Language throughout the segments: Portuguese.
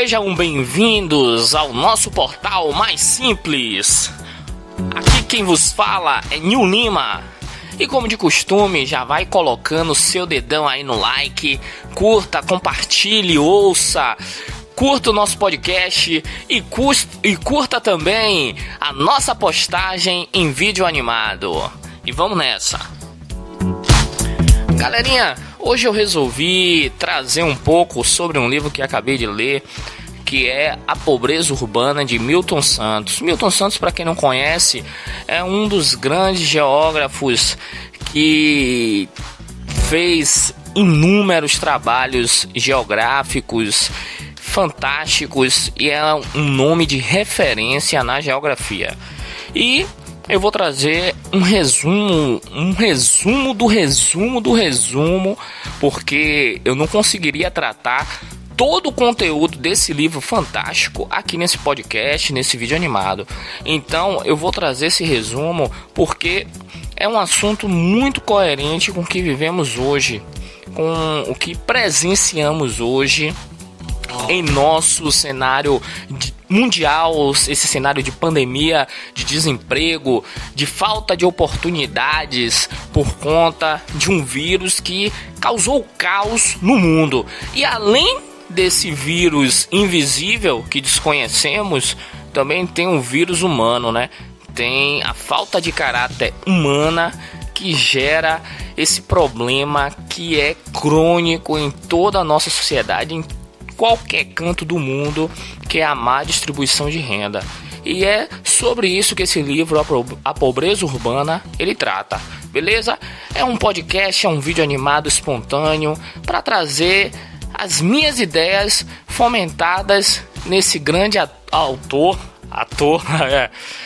Sejam bem-vindos ao nosso portal mais simples. Aqui quem vos fala é Nil Lima. E como de costume, já vai colocando seu dedão aí no like, curta, compartilhe, ouça, curta o nosso podcast e curta também a nossa postagem em vídeo animado. E vamos nessa. Galerinha, hoje eu resolvi trazer um pouco sobre um livro que acabei de ler, que é A Pobreza Urbana, de Milton Santos. Milton Santos, para quem não conhece, é um dos grandes geógrafos que fez inúmeros trabalhos geográficos fantásticos e é um nome de referência na geografia. E eu vou trazer um resumo do resumo, porque eu não conseguiria tratar todo o conteúdo desse livro fantástico aqui nesse podcast, nesse vídeo animado. Então eu vou trazer esse resumo porque é um assunto muito coerente com o que vivemos hoje, com o que presenciamos hoje em nosso cenário mundial, esse cenário de pandemia, de desemprego, de falta de oportunidades por conta de um vírus que causou caos no mundo. E além desse vírus invisível que desconhecemos, também tem um vírus humano, né? Tem a falta de caráter humana que gera esse problema que é crônico em toda a nossa sociedade, em qualquer canto do mundo, que é a má distribuição de renda. E é sobre isso que esse livro, A Pobreza Urbana, ele trata, beleza? É um podcast, é um vídeo animado espontâneo para trazer as minhas ideias fomentadas nesse grande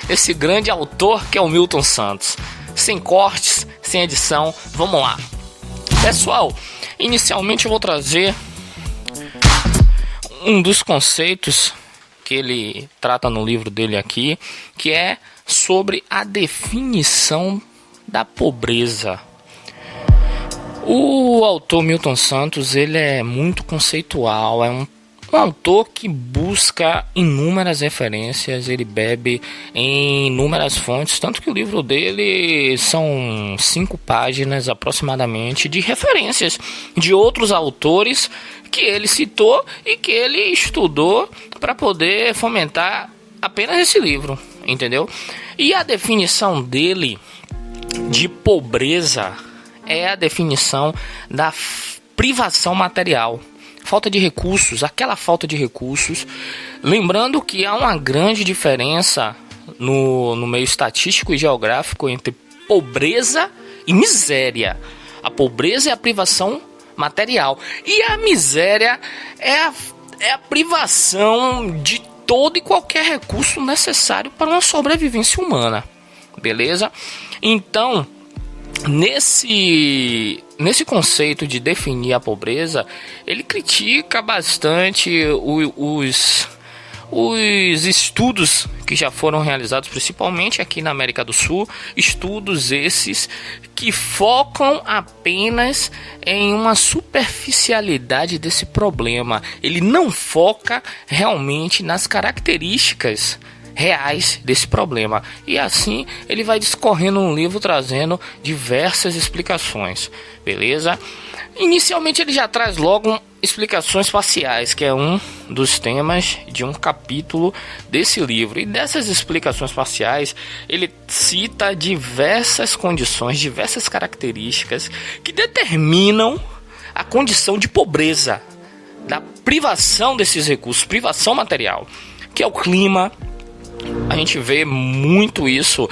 esse grande autor que é o Milton Santos. Sem cortes, sem edição, vamos lá. Pessoal, inicialmente eu vou trazer um dos conceitos que ele trata no livro dele aqui, que é sobre a definição da pobreza. O autor Milton Santos, ele é muito conceitual, é um autor que busca inúmeras referências, ele bebe em inúmeras fontes, tanto que o livro dele são 5 páginas aproximadamente de referências de outros autores que ele citou e que ele estudou para poder fomentar apenas esse livro, entendeu? E a definição dele de pobreza é a definição da privação material, falta de recursos, aquela falta de recursos. Lembrando que há uma grande diferença no meio estatístico e geográfico entre pobreza e miséria. A pobreza é a privação material e a miséria é a privação de todo e qualquer recurso necessário para uma sobrevivência humana, beleza? Então, nesse conceito de definir a pobreza, ele critica bastante os estudos que já foram realizados, principalmente aqui na América do Sul, estudos esses que focam apenas em uma superficialidade desse problema. Ele não foca realmente nas características reais desse problema, e assim ele vai discorrendo no livro, trazendo diversas explicações, beleza? Inicialmente ele já traz logo explicações faciais, que é um dos temas de um capítulo desse livro, e dessas explicações faciais ele cita diversas condições, diversas características que determinam a condição de pobreza, da privação desses recursos, privação material, que é o clima. A gente vê muito isso,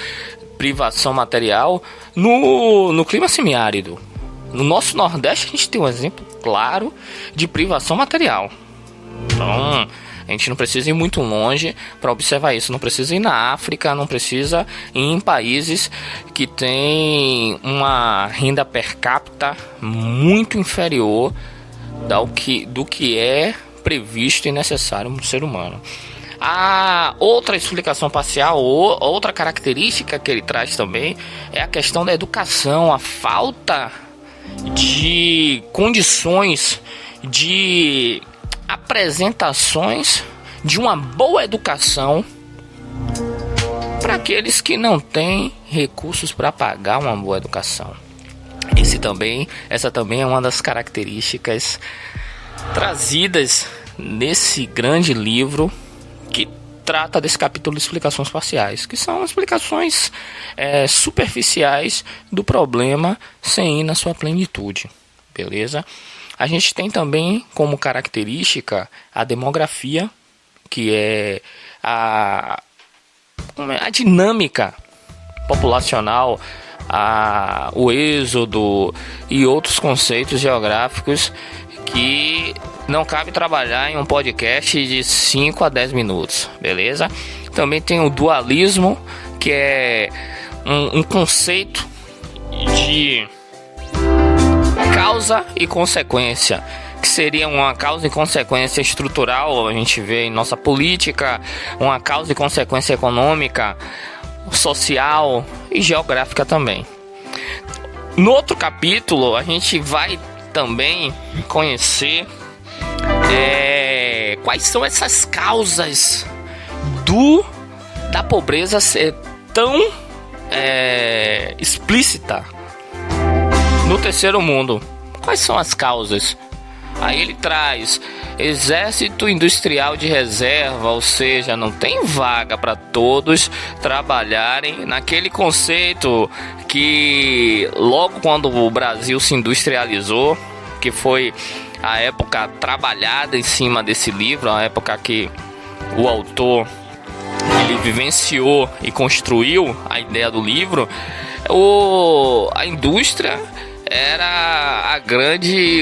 privação material, no clima semiárido. No nosso Nordeste a gente tem um exemplo claro de privação material. Então, a gente não precisa ir muito longe para observar isso. Não precisa ir na África, não precisa ir em países que têm uma renda per capita muito inferior do que é previsto e necessário no ser humano. A outra explicação parcial, outra característica que ele traz também, é a questão da educação, a falta de condições de apresentações de uma boa educação para aqueles que não têm recursos para pagar uma boa educação. Essa também é uma das características trazidas nesse grande livro que trata desse capítulo de explicações parciais, que são explicações superficiais do problema sem ir na sua plenitude, beleza? A gente tem também como característica a demografia, que é a dinâmica populacional, o êxodo e outros conceitos geográficos que não cabe trabalhar em um podcast de 5 a 10 minutos, beleza? Também tem o dualismo, que é um conceito de causa e consequência, que seria uma causa e consequência estrutural, a gente vê em nossa política, uma causa e consequência econômica, social e geográfica também. No outro capítulo, a gente vai também conhecer quais são essas causas da pobreza ser tão explícita no terceiro mundo. Quais são as causas? Aí ele traz exército industrial de reserva, ou seja, não tem vaga para todos trabalharem naquele conceito que logo quando o Brasil se industrializou, que foi a época trabalhada em cima desse livro, a época que o autor ele vivenciou e construiu a ideia do livro, a indústria era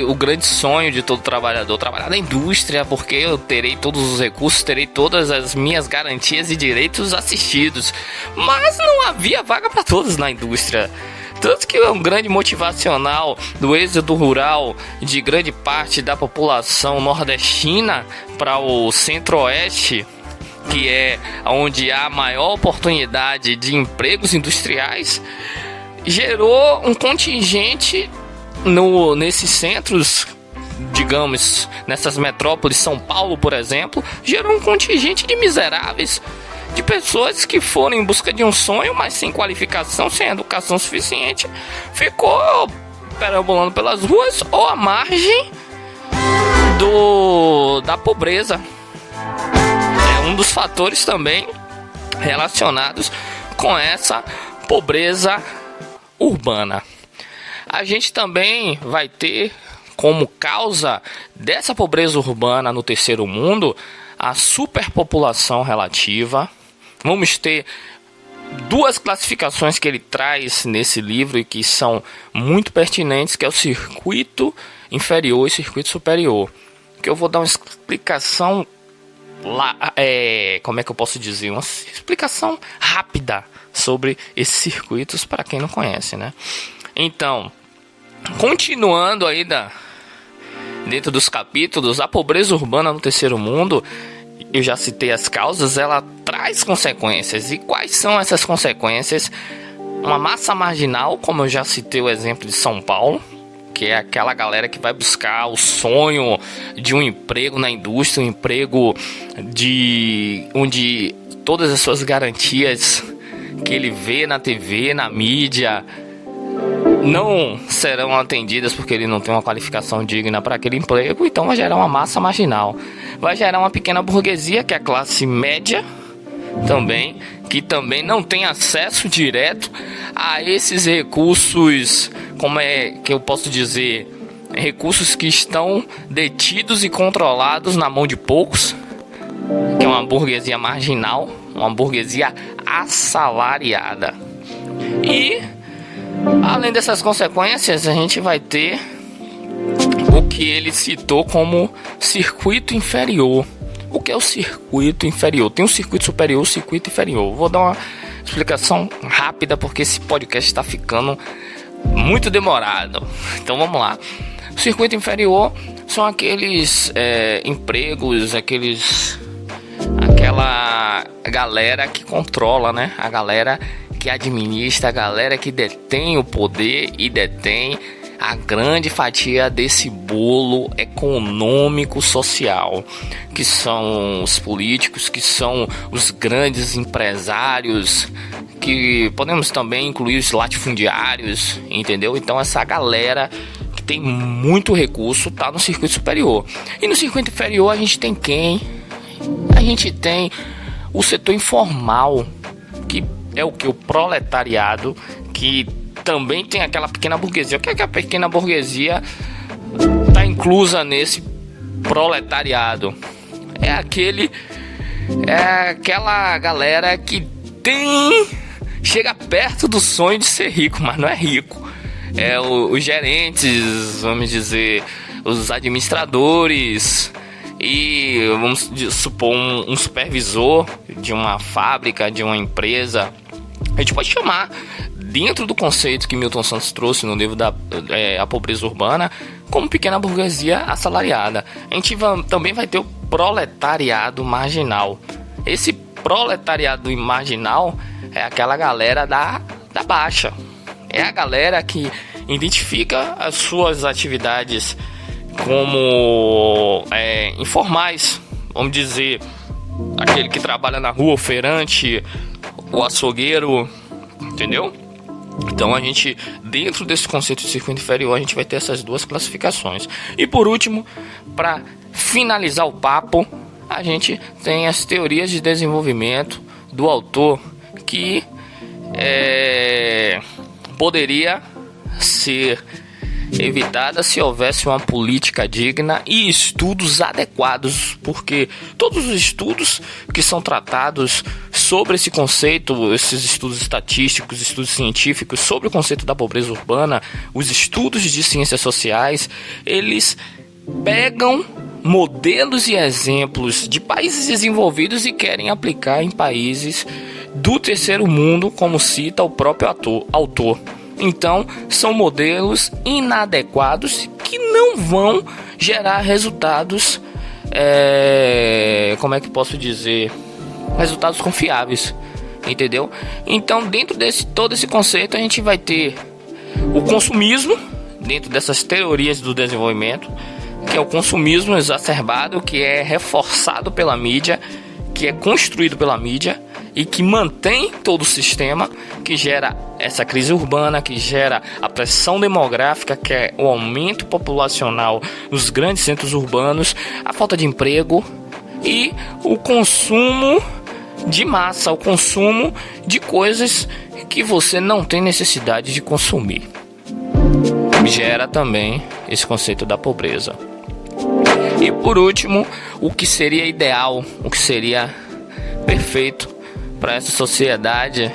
o grande sonho de todo trabalhador, trabalhar na indústria, porque eu terei todos os recursos, terei todas as minhas garantias e direitos assistidos. Mas não havia vaga para todos na indústria. Tanto que é um grande motivacional do êxodo rural de grande parte da população nordestina para o centro-oeste, que é onde há maior oportunidade de empregos industriais, gerou um contingente nesses centros, digamos, nessas metrópoles, São Paulo, por exemplo, gerou um contingente de miseráveis, de pessoas que foram em busca de um sonho, mas sem qualificação, sem educação suficiente, ficou perambulando pelas ruas ou à margem da pobreza. É um dos fatores também relacionados com essa pobreza urbana. A gente também vai ter como causa dessa pobreza urbana no terceiro mundo a superpopulação relativa. Vamos ter duas classificações que ele traz nesse livro e que são muito pertinentes, que é o circuito inferior e circuito superior, que eu vou dar uma explicação como é que eu posso dizer? Uma explicação rápida sobre esses circuitos para quem não conhece, né? Então, continuando aí dentro dos capítulos, a pobreza urbana no terceiro mundo, eu já citei as causas, ela traz consequências. E quais são essas consequências? Uma massa marginal, como eu já citei o exemplo de São Paulo, que é aquela galera que vai buscar o sonho de um emprego na indústria, um emprego onde todas as suas garantias que ele vê na TV, na mídia, não serão atendidas porque ele não tem uma qualificação digna para aquele emprego. Então vai gerar uma massa marginal, vai gerar uma pequena burguesia, que é a classe média também, que também não tem acesso direto a esses recursos, como é que eu posso dizer, recursos que estão detidos e controlados na mão de poucos, que é uma burguesia marginal, uma burguesia assalariada. E além dessas consequências, a gente vai ter o que ele citou como circuito inferior. O que é o circuito inferior? Tem o circuito superior e o circuito inferior. Vou dar uma explicação rápida porque esse podcast está ficando muito demorado. Então vamos lá. O circuito inferior são aqueles empregos, aquela galera que controla, né? A galera que administra, a galera que detém o poder e detém a grande fatia desse bolo econômico-social, que são os políticos, que são os grandes empresários, que podemos também incluir os latifundiários, entendeu? Então essa galera que tem muito recurso tá no circuito superior. E no circuito inferior a gente tem quem? A gente tem o setor informal, que é o que? O proletariado, que também tem aquela pequena burguesia. O que é que a pequena burguesia está inclusa nesse proletariado? É aquela galera que chega perto do sonho de ser rico, mas não é rico. É os gerentes, vamos dizer, os administradores e vamos supor um supervisor de uma fábrica, de uma empresa. A gente pode chamar, dentro do conceito que Milton Santos trouxe no livro A Pobreza Urbana, como pequena burguesia assalariada. A gente também vai ter o proletariado marginal. Esse proletariado marginal é aquela galera da baixa. É a galera que identifica as suas atividades como informais. Vamos dizer, aquele que trabalha na rua, o feirante, o açougueiro, entendeu? Então a gente, dentro desse conceito de circuito inferior, a gente vai ter essas duas classificações. E por último, para finalizar o papo, a gente tem as teorias de desenvolvimento do autor, que poderia ser evitada se houvesse uma política digna e estudos adequados, porque todos os estudos que são tratados sobre esse conceito, esses estudos estatísticos, estudos científicos sobre o conceito da pobreza urbana, os estudos de ciências sociais, eles pegam modelos e exemplos de países desenvolvidos e querem aplicar em países do terceiro mundo, como cita o próprio autor. Então, são modelos inadequados que não vão gerar resultados, como é que posso dizer? Resultados confiáveis, entendeu? Então, dentro todo esse conceito, a gente vai ter o consumismo, dentro dessas teorias do desenvolvimento, que é o consumismo exacerbado, que é reforçado pela mídia, que é construído pela mídia, e que mantém todo o sistema, que gera essa crise urbana, que gera a pressão demográfica, que é o aumento populacional nos grandes centros urbanos, a falta de emprego e o consumo de massa, o consumo de coisas que você não tem necessidade de consumir. Gera também esse conceito da pobreza. E por último, o que seria ideal, o que seria perfeito para essa sociedade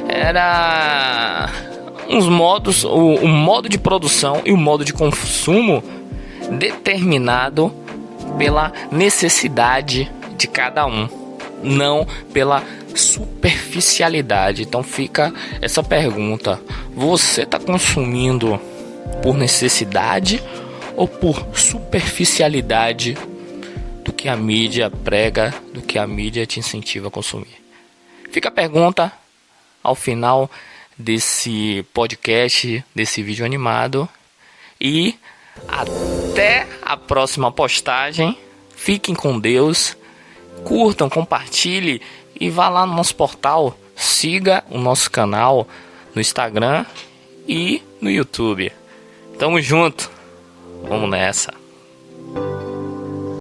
era o modo de produção e o modo de consumo determinado pela necessidade de cada um, não pela superficialidade. Então fica essa pergunta: você está consumindo por necessidade ou por superficialidade do que a mídia prega, do que a mídia te incentiva a consumir? Fica a pergunta ao final desse podcast, desse vídeo animado. E até a próxima postagem. Fiquem com Deus. Curtam, compartilhem e vá lá no nosso portal. Siga o nosso canal no Instagram e no YouTube. Tamo junto. Vamos nessa.